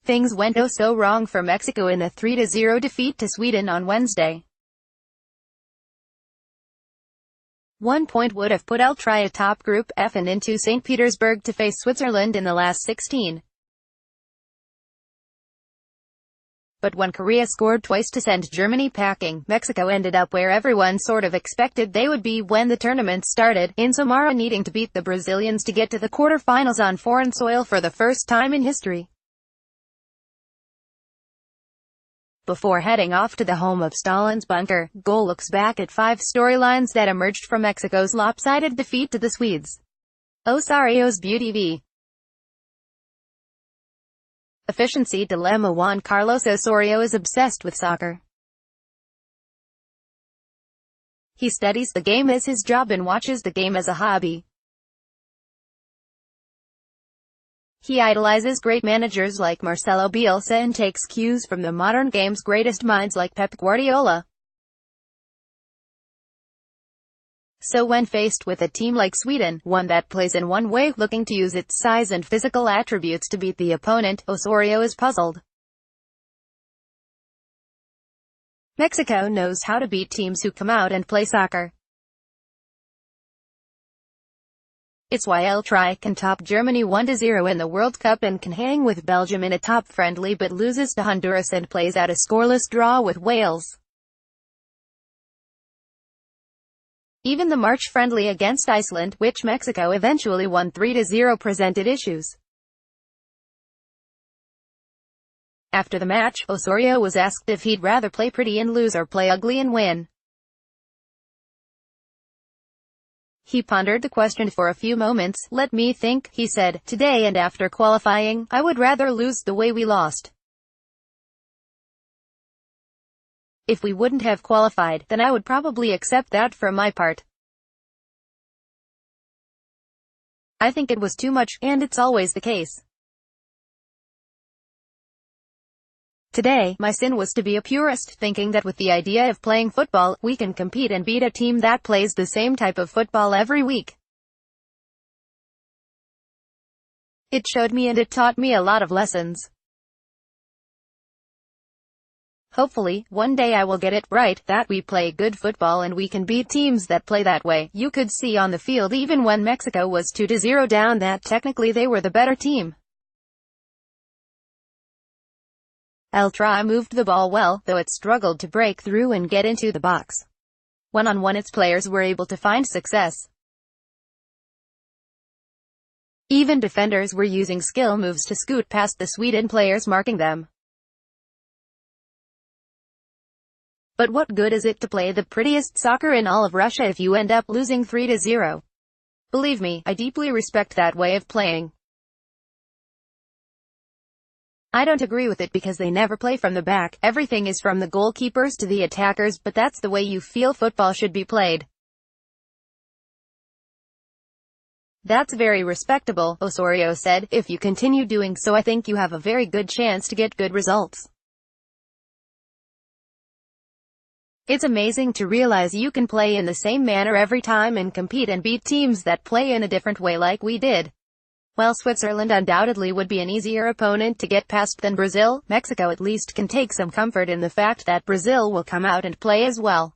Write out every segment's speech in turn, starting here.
Things went oh so wrong for Mexico in a 3-0 defeat to Sweden on Wednesday. 1 point would have put El Tri atop Group F and into St. Petersburg to face Switzerland in the last 16. But when Korea scored twice to send Germany packing, Mexico ended up where everyone sort of expected they would be when the tournament started, in Samara, needing to beat the Brazilians to get to the quarterfinals on foreign soil for the first time in history. Before heading off to the home of Stalin's bunker, Goal looks back at 5 storylines that emerged from Mexico's lopsided defeat to the Swedes. Osorio's Beauty v. Efficiency dilemma. Juan Carlos Osorio is obsessed with soccer. He studies the game as his job and watches the game as a hobby. He idolizes great managers like Marcelo Bielsa and takes cues from the modern game's greatest minds like Pep Guardiola. So when faced with a team like Sweden, one that plays in one way, looking to use its size and physical attributes to beat the opponent, Osorio is puzzled. Mexico knows how to beat teams who come out and play soccer. It's why El Tri can top Germany 1-0 in the World Cup and can hang with Belgium in a top friendly but loses to Honduras and plays out a scoreless draw with Wales. Even the March friendly against Iceland, which Mexico eventually won 3-0, presented issues. After the match, Osorio was asked if he'd rather play pretty and lose or play ugly and win. He pondered the question for a few moments. "Let me think," he said. "Today and after qualifying, I would rather lose the way we lost. If we wouldn't have qualified, then I would probably accept that for my part. I think it was too much, and it's always the case. Today, my sin was to be a purist, thinking that with the idea of playing football, we can compete and beat a team that plays the same type of football every week. It showed me and it taught me a lot of lessons. Hopefully, one day I will get it right, that we play good football and we can beat teams that play that way." You could see on the field even when Mexico was 2-0 down that technically they were the better team. El Tri moved the ball well, though it struggled to break through and get into the box. One-on-one its players were able to find success. Even defenders were using skill moves to scoot past the Sweden players marking them. But what good is it to play the prettiest soccer in all of Russia if you end up losing 3-0? Believe me, I deeply respect that way of playing. I don't agree with it because they never play from the back. Everything is from the goalkeepers to the attackers, but that's the way you feel football should be played. That's very respectable, Osorio said. If you continue doing so, I think you have a very good chance to get good results. It's amazing to realize you can play in the same manner every time and compete and beat teams that play in a different way like we did. While Switzerland undoubtedly would be an easier opponent to get past than Brazil, Mexico at least can take some comfort in the fact that Brazil will come out and play as well.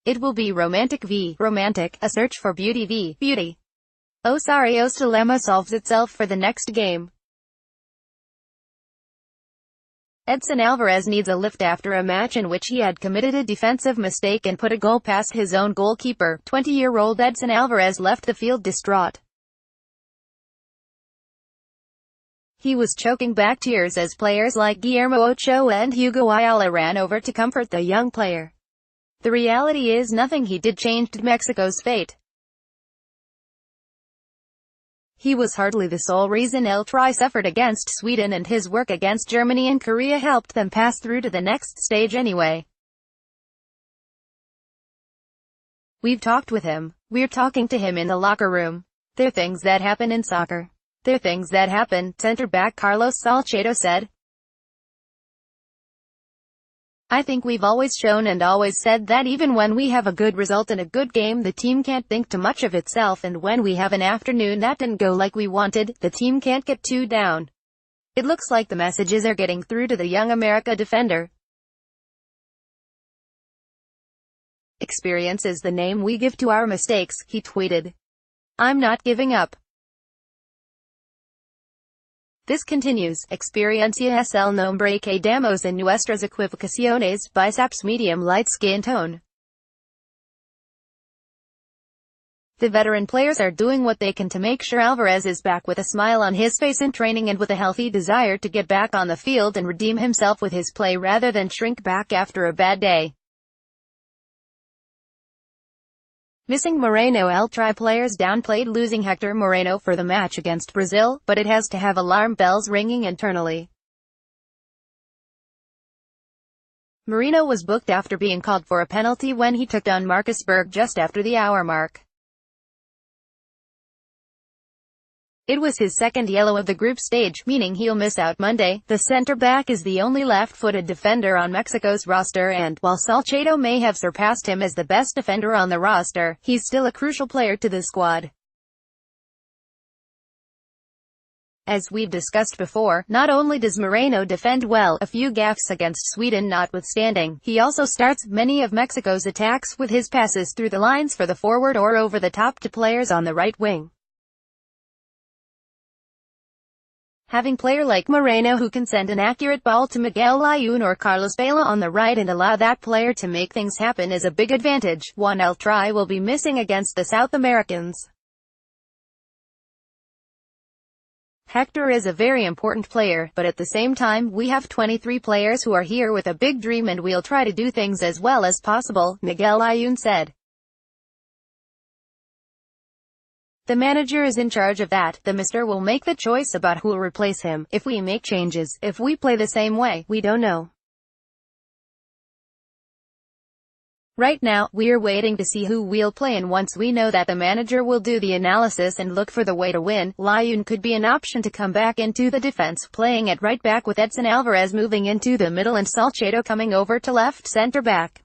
It will be romantic v. romantic, a search for beauty v. beauty. Osorio's dilemma solves itself for the next game. Edson Alvarez needs a lift after a match in which he had committed a defensive mistake and put a goal past his own goalkeeper. 20-year-old Edson Alvarez left the field distraught. He was choking back tears as players like Guillermo Ochoa and Hugo Ayala ran over to comfort the young player. The reality is nothing he did changed Mexico's fate. He was hardly the sole reason El Tri suffered against Sweden, and his work against Germany and Korea helped them pass through to the next stage anyway. We've talked with him. We're talking to him in the locker room. They're things that happen in soccer. They're things that happen, center back Carlos Salcedo said. I think we've always shown and always said that even when we have a good result in a good game, the team can't think too much of itself, and when we have an afternoon that didn't go like we wanted, the team can't get too down. It looks like the messages are getting through to the young America defender. Experience is the name we give to our mistakes, he tweeted. I'm not giving up. This continues. Experiencia es el nombre que damos en nuestras equivocaciones, biceps medium light skin tone. The veteran players are doing what they can to make sure Alvarez is back with a smile on his face in training and with a healthy desire to get back on the field and redeem himself with his play rather than shrink back after a bad day. Missing Moreno. El Tri players downplayed losing Hector Moreno for the match against Brazil, but it has to have alarm bells ringing internally. Moreno was booked after being called for a penalty when he took on Marcus Berg just after the hour mark. It was his second yellow of the group stage, meaning he'll miss out Monday. The center-back is the only left-footed defender on Mexico's roster, and, while Salcedo may have surpassed him as the best defender on the roster, he's still a crucial player to the squad. As we've discussed before, not only does Moreno defend well, a few gaffes against Sweden notwithstanding, he also starts many of Mexico's attacks with his passes through the lines for the forward or over the top to players on the right wing. Having a player like Moreno who can send an accurate ball to Miguel Layún or Carlos Vela on the right and allow that player to make things happen is a big advantage, one El Tri will be missing against the South Americans. Hector is a very important player, but at the same time we have 23 players who are here with a big dream and we'll try to do things as well as possible, Miguel Layún said. The manager is in charge of that. The mister will make the choice about who will replace him. If we make changes, if we play the same way, we don't know. Right now, we're waiting to see who we'll play, and once we know that, the manager will do the analysis and look for the way to win. Layún could be an option to come back into the defense, playing at right back with Edson Alvarez moving into the middle and Salcedo coming over to left center back.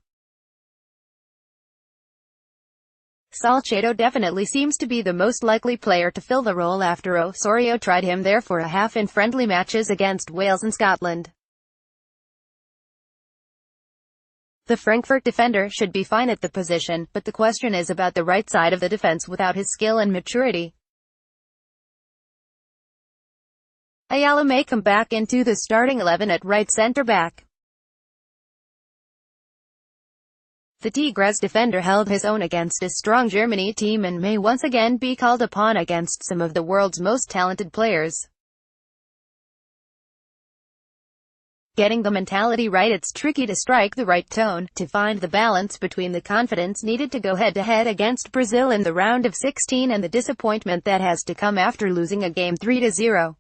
Salcedo definitely seems to be the most likely player to fill the role after Osorio tried him there for a half in friendly matches against Wales and Scotland. The Frankfurt defender should be fine at the position, but the question is about the right side of the defense without his skill and maturity. Ayala may come back into the starting 11 at right center back. The Tigres defender held his own against a strong Germany team and may once again be called upon against some of the world's most talented players. Getting the mentality right. It's tricky to strike the right tone, to find the balance between the confidence needed to go head-to-head against Brazil in the round of 16 and the disappointment that has to come after losing a game 3-0.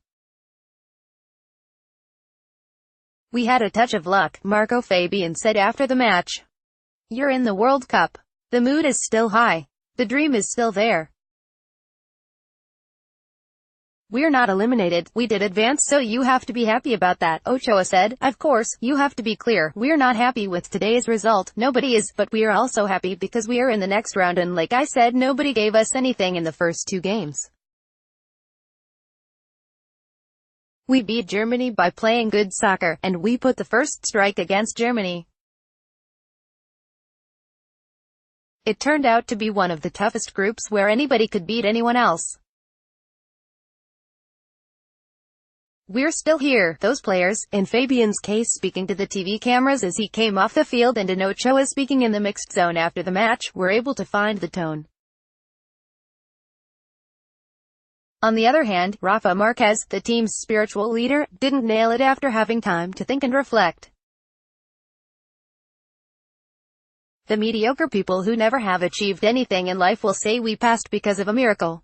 We had a touch of luck, Marco Fabian said after the match. You're in the World Cup. The mood is still high. The dream is still there. We're not eliminated, we did advance, so you have to be happy about that, Ochoa said. Of course, you have to be clear, we're not happy with today's result, nobody is, but we are also happy because we are in the next round, and like I said, nobody gave us anything in the first two games. We beat Germany by playing good soccer, and we put the first strike against Germany. It turned out to be one of the toughest groups where anybody could beat anyone else. We're still here, those players, in Fabian's case speaking to the TV cameras as he came off the field, and in Ochoa speaking in the mixed zone after the match, were able to find the tone. On the other hand, Rafa Marquez, the team's spiritual leader, didn't nail it after having time to think and reflect. The mediocre people who never have achieved anything in life will say we passed because of a miracle.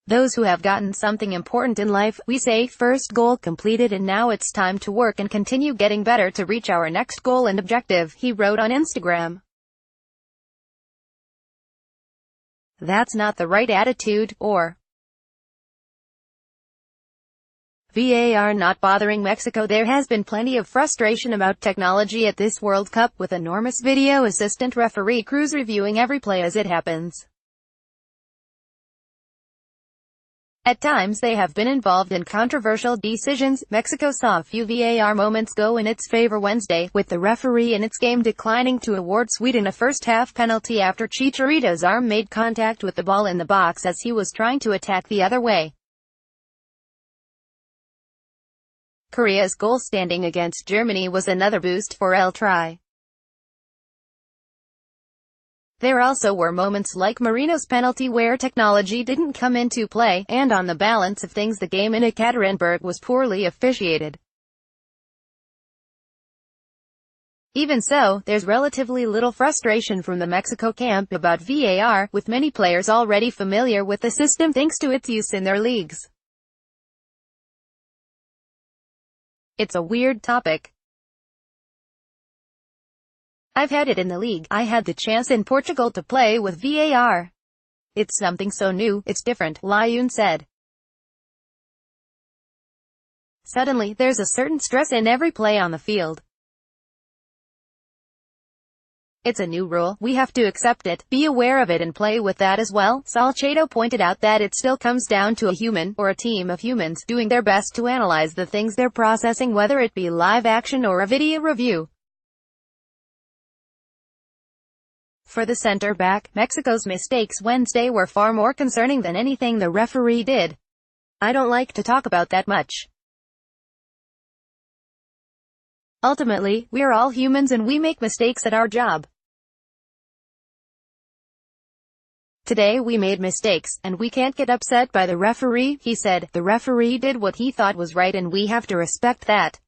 Those who have gotten something important in life, we say, first goal completed and now it's time to work and continue getting better to reach our next goal and objective, he wrote on Instagram. That's not the right attitude, or VAR not bothering Mexico. There has been plenty of frustration about technology at this World Cup, with enormous video assistant referee crews reviewing every play as it happens. At times they have been involved in controversial decisions. Mexico saw a few VAR moments go in its favor Wednesday, with the referee in its game declining to award Sweden a first-half penalty after Chicharito's arm made contact with the ball in the box as he was trying to attack the other way. Korea's goal standing against Germany was another boost for El Tri. There also were moments like Marino's penalty where technology didn't come into play, and on the balance of things the game in Ekaterinburg was poorly officiated. Even so, there's relatively little frustration from the Mexico camp about VAR, with many players already familiar with the system thanks to its use in their leagues. It's a weird topic. I've had it in the league. I had the chance in Portugal to play with VAR. It's something so new, it's different, Layun said. Suddenly, there's a certain stress in every play on the field. It's a new rule, we have to accept it, be aware of it and play with that as well. Salcedo pointed out that it still comes down to a human, or a team of humans, doing their best to analyze the things they're processing, whether it be live action or a video review. For the center-back, Mexico's mistakes Wednesday were far more concerning than anything the referee did. I don't like to talk about that much. Ultimately, we're all humans and we make mistakes at our job. Today we made mistakes, and we can't get upset by the referee, he said. The referee did what he thought was right and we have to respect that.